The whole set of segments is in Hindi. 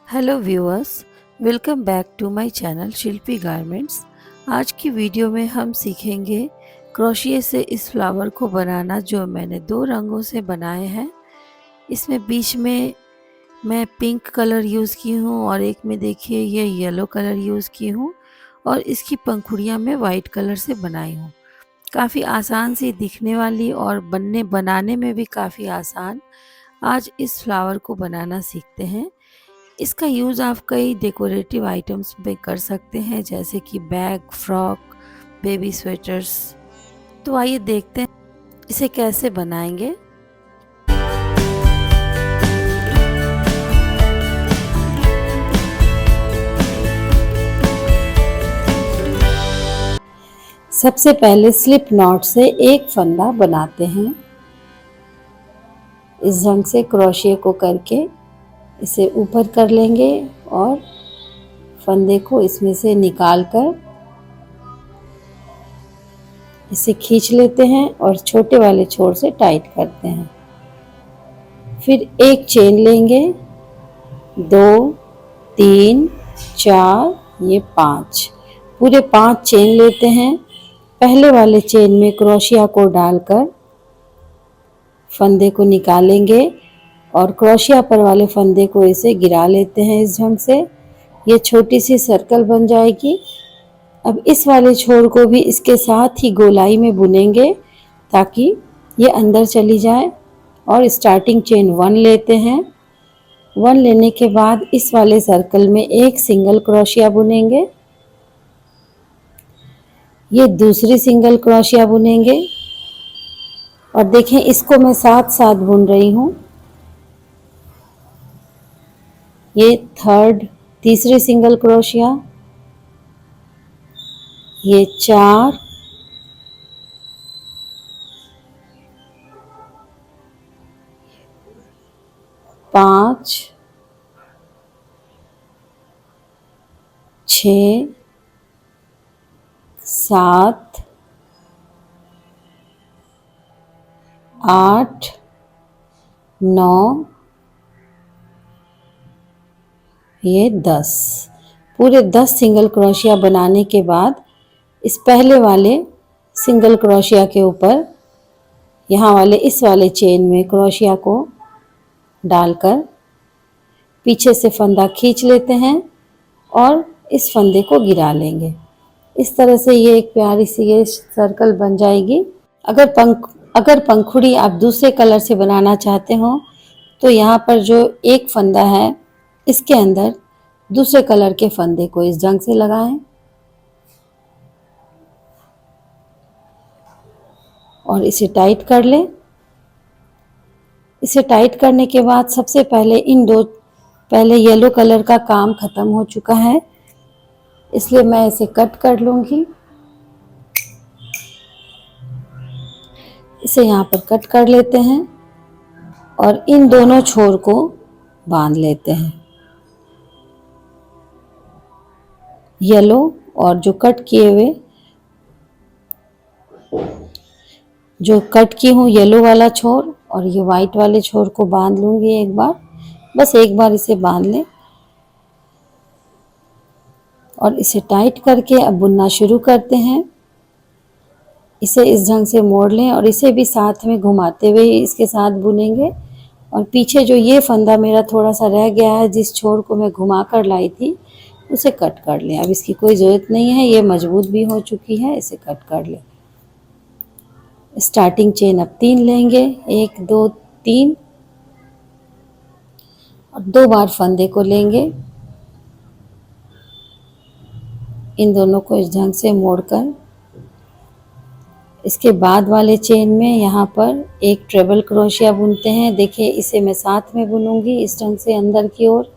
Hello viewers, welcome back to my channel Shilpi garments. आज की वीडियो में हम सीखेंगे क्रोशिए से इस फ्लावर को बनाना जो मैंने दो रंगों से बनाए हैं। इसमें बीच में मैं पिंक कलर यूज़ की हूँ और एक में देखिए ये येलो कलर यूज़ की हूँ और इसकी पंखुड़ियाँ मैं वाइट कलर से बनाई हूँ। काफ़ी आसान सी दिखने वाली और बनाने में भी काफ़ी आसान। आज इस फ्लावर को बनाना सीखते हैं। इसका यूज़ आप कई डेकोरेटिव आइटम्स में कर सकते हैं, जैसे कि बैग, फ्रॉक, बेबी स्वेटर्स। तो आइए देखते हैं इसे कैसे बनाएंगे। सबसे पहले स्लिप नॉट से एक फंदा बनाते हैं। इस ढंग से क्रोशिए को करके इसे ऊपर कर लेंगे और फंदे को इसमें से निकाल कर इसे खींच लेते हैं और छोटे वाले छोर से टाइट करते हैं। फिर एक चेन लेंगे, 2, 3, 4, ये 5, पूरे 5 चेन लेते हैं। पहले वाले चेन में क्रोशिया को डालकर फंदे को निकालेंगे और क्रोशिया पर वाले फंदे को इसे गिरा लेते हैं। इस ढंग से ये छोटी सी सर्कल बन जाएगी। अब इस वाले छोर को भी इसके साथ ही गोलाई में बुनेंगे ताकि ये अंदर चली जाए। और स्टार्टिंग चेन 1 लेते हैं। 1 लेने के बाद इस वाले सर्कल में एक सिंगल क्रोशिया बुनेंगे। ये दूसरी सिंगल क्रोशिया बुनेंगे और देखें इसको मैं साथ साथ बुन रही हूँ। ये तीसरी सिंगल क्रोशिया, ये 4, 5, 6, 7, 8, 9, ये 10। पूरे 10 सिंगल क्रोशिया बनाने के बाद इस पहले वाले सिंगल क्रोशिया के ऊपर यहाँ वाले इस वाले चेन में क्रोशिया को डालकर पीछे से फंदा खींच लेते हैं और इस फंदे को गिरा लेंगे। इस तरह से ये एक प्यारी सी ये सर्कल बन जाएगी। अगर पंखुड़ी आप दूसरे कलर से बनाना चाहते हो तो यहाँ पर जो एक फंदा है इसके अंदर दूसरे कलर के फंदे को इस ढंग से लगाएं और इसे टाइट कर लें। इसे टाइट करने के बाद सबसे पहले येलो कलर का काम ख़त्म हो चुका है, इसलिए मैं इसे कट कर लूँगी। इसे यहाँ पर कट कर लेते हैं और इन दोनों छोर को बांध लेते हैं। येलो और जो कट की हूँ येलो वाला छोर और ये वाइट वाले छोर को बांध लूँगी एक बार। बस एक बार इसे बांध लें और इसे टाइट करके अब बुनना शुरू करते हैं। इसे इस ढंग से मोड़ लें और इसे भी साथ में घुमाते हुए इसके साथ बुनेंगे। और पीछे जो ये फंदा मेरा थोड़ा सा रह गया है, जिस छोर को मैं घुमा कर लाई थी, उसे कट कर लें। अब इसकी कोई ज़रूरत नहीं है, ये मजबूत भी हो चुकी है, इसे कट कर लें। स्टार्टिंग चेन अब 3 लेंगे, 1, 2, 3 और 2 बार फंदे को लेंगे। इन दोनों को इस ढंग से मोड़कर इसके बाद वाले चेन में यहाँ पर एक ट्रेबल क्रोशिया बुनते हैं। देखिए इसे मैं साथ में बुनूंगी इस ढंग से अंदर की ओर।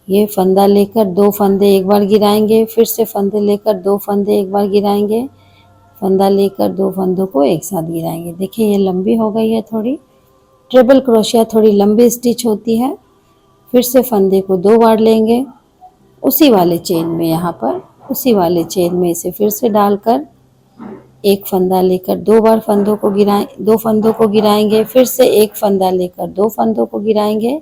ये फंदा लेकर 2 फंदे एक बार गिराएंगे, फिर से फंदे लेकर 2 फंदे एक बार गिराएंगे, फंदा लेकर 2 फंदों को एक साथ गिराएंगे। देखिए ये लंबी हो गई है थोड़ी। ट्रिपल क्रोशिया थोड़ी लंबी स्टिच होती है। फिर से फंदे को 2 बार लेंगे उसी वाले चेन में, यहाँ पर उसी वाले चेन में इसे फिर से डालकर एक फंदा लेकर 2 बार फंदों को गिराएं, 2 फंदों को गिराएंगे, फिर से एक फंदा लेकर 2 फंदों को गिराएंगे,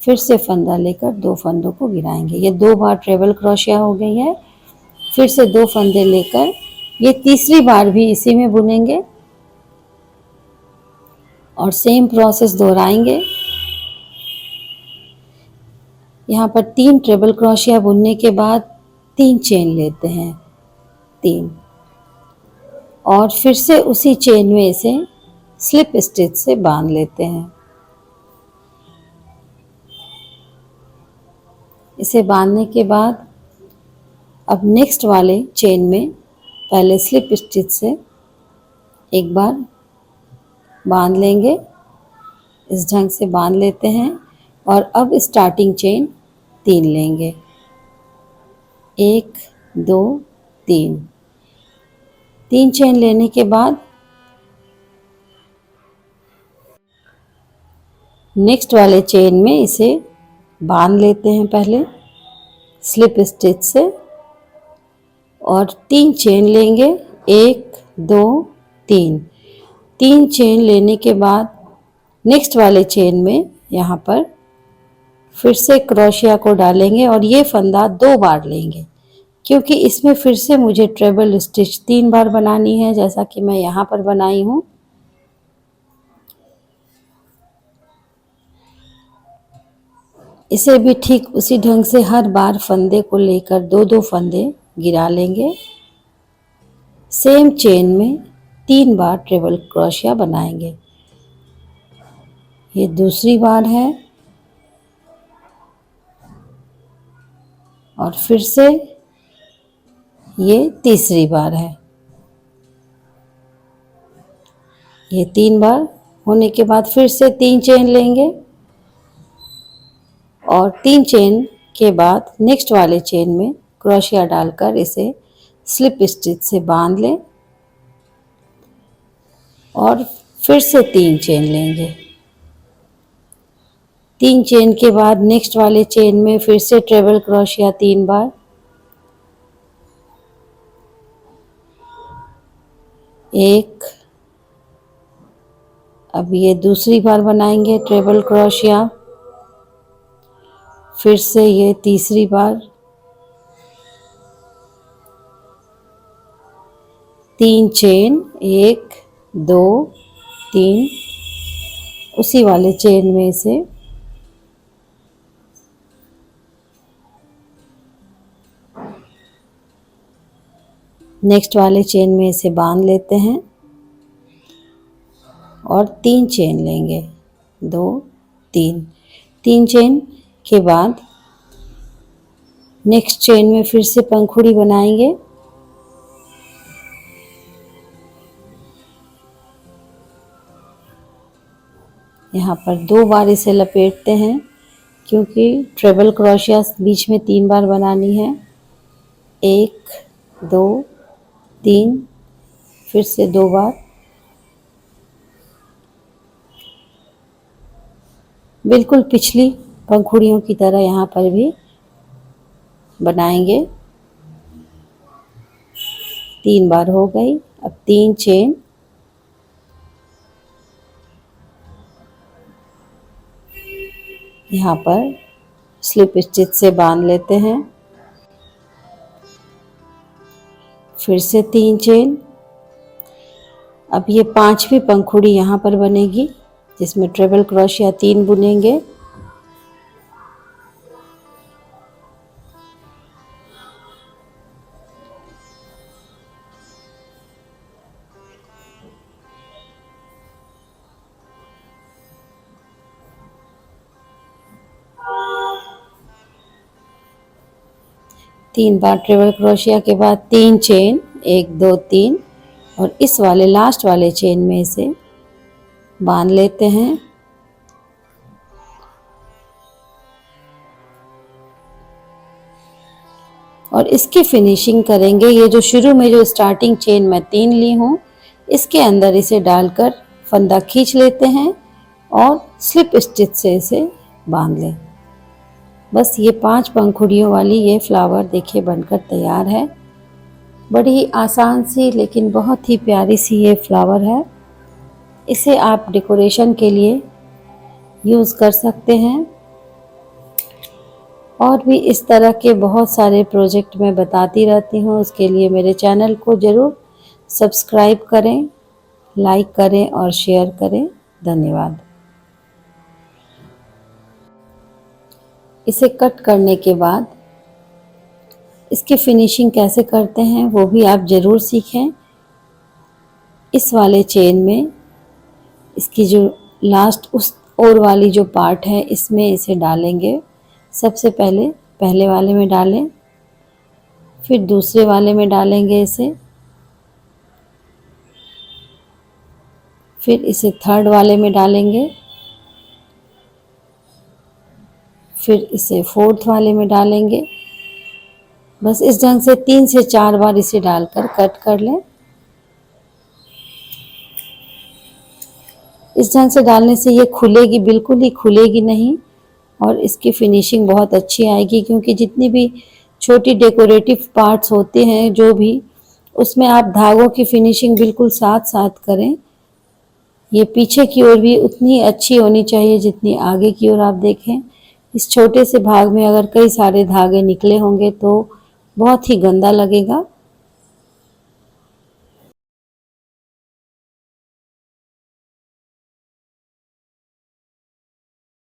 फिर से फंदा लेकर 2 फंदों को गिराएंगे। ये 2 बार ट्रेबल क्रोशिया हो गई है। फिर से 2 फंदे लेकर ये तीसरी बार भी इसी में बुनेंगे और सेम प्रोसेस दोहराएंगे। यहाँ पर 3 ट्रेबल क्रोशिया बुनने के बाद 3 चेन लेते हैं, 3, और फिर से उसी चेन में इसे स्लिप स्टिच से बांध लेते हैं। इसे बांधने के बाद अब नेक्स्ट वाले चेन में पहले स्लिप स्टिच से एक बार बांध लेंगे, इस ढंग से बांध लेते हैं और अब स्टार्टिंग चेन 3 लेंगे, 1 2 3, 3 चेन लेने के बाद नेक्स्ट वाले चेन में इसे बांध लेते हैं पहले स्लिप स्टिच से और 3 चेन लेंगे, 1 2 3, 3 चेन लेने के बाद नेक्स्ट वाले चेन में यहाँ पर फिर से क्रोशिया को डालेंगे और ये फंदा 2 बार लेंगे, क्योंकि इसमें फिर से मुझे ट्रेबल स्टिच 3 बार बनानी है, जैसा कि मैं यहाँ पर बनाई हूँ। इसे भी ठीक उसी ढंग से हर बार फंदे को लेकर 2-2 फंदे गिरा लेंगे। सेम चेन में 3 बार ट्रेबल क्रोशिया बनाएंगे। ये दूसरी बार है और फिर से ये तीसरी बार है। ये 3 बार होने के बाद फिर से 3 चेन लेंगे और 3 चेन के बाद नेक्स्ट वाले चेन में क्रोशिया डालकर इसे स्लिप स्टिच से बांध लें और फिर से 3 चेन लेंगे। 3 चेन के बाद नेक्स्ट वाले चेन में फिर से ट्रेबल क्रोशिया 3 बार, 1, अब ये दूसरी बार बनाएंगे ट्रेबल क्रोशिया, फिर से ये तीसरी बार, 3 चेन, 1 2 3, उसी वाले चेन में से नेक्स्ट वाले चेन में इसे बांध लेते हैं और 3 चेन लेंगे, 2 3, 3 चेन के बाद नेक्स्ट चेन में फिर से पंखुड़ी बनाएंगे। यहाँ पर 2 बार इसे लपेटते हैं, क्योंकि ट्रेबल क्रोशिया बीच में 3 बार बनानी है, 1 2 3, फिर से 2 बार, बिल्कुल पिछली पंखुड़ियों की तरह यहाँ पर भी बनाएंगे। 3 बार हो गई। अब 3 चेन, यहाँ पर स्लिप स्टिच से बांध लेते हैं, फिर से 3 चेन। अब ये 5वीं पंखुड़ी यहाँ पर बनेगी, जिसमें ट्रेबल क्रोशिया 3 बुनेंगे। तीन बार ट्रेबल क्रोशिया के बाद 3 चेन, 1 2 3, और इस वाले लास्ट वाले चेन में इसे बांध लेते हैं। और इसकी फिनिशिंग करेंगे। ये जो शुरू में जो स्टार्टिंग चेन मैं 3 ली हूँ, इसके अंदर इसे डालकर फंदा खींच लेते हैं और स्लिप स्टिच से इसे बांध लें। बस ये 5 पंखुड़ियों वाली ये फ्लावर देखिए बनकर तैयार है। बड़ी ही आसान सी लेकिन बहुत ही प्यारी सी ये फ्लावर है। इसे आप डेकोरेशन के लिए यूज़ कर सकते हैं। और भी इस तरह के बहुत सारे प्रोजेक्ट मैं बताती रहती हूँ। उसके लिए मेरे चैनल को ज़रूर सब्सक्राइब करें, लाइक करें और शेयर करें। धन्यवाद। इसे कट करने के बाद इसकी फिनिशिंग कैसे करते हैं वो भी आप ज़रूर सीखें। इस वाले चेन में इसकी जो लास्ट उस और वाली जो पार्ट है इसमें इसे डालेंगे। सबसे पहले पहले वाले में डालें, फिर दूसरे वाले में डालेंगे इसे, फिर इसे थर्ड वाले में डालेंगे, फिर इसे फोर्थ वाले में डालेंगे। बस इस ढंग से 3 से 4 बार इसे डालकर कट कर लें। इस ढंग से डालने से ये खुलेगी, बिल्कुल ही खुलेगी नहीं और इसकी फिनिशिंग बहुत अच्छी आएगी, क्योंकि जितनी भी छोटी डेकोरेटिव पार्ट्स होते हैं जो भी, उसमें आप धागों की फिनिशिंग बिल्कुल साथ साथ करें। ये पीछे की ओर भी उतनी अच्छी होनी चाहिए जितनी आगे की ओर आप देखें। इस छोटे से भाग में अगर कई सारे धागे निकले होंगे तो बहुत ही गंदा लगेगा।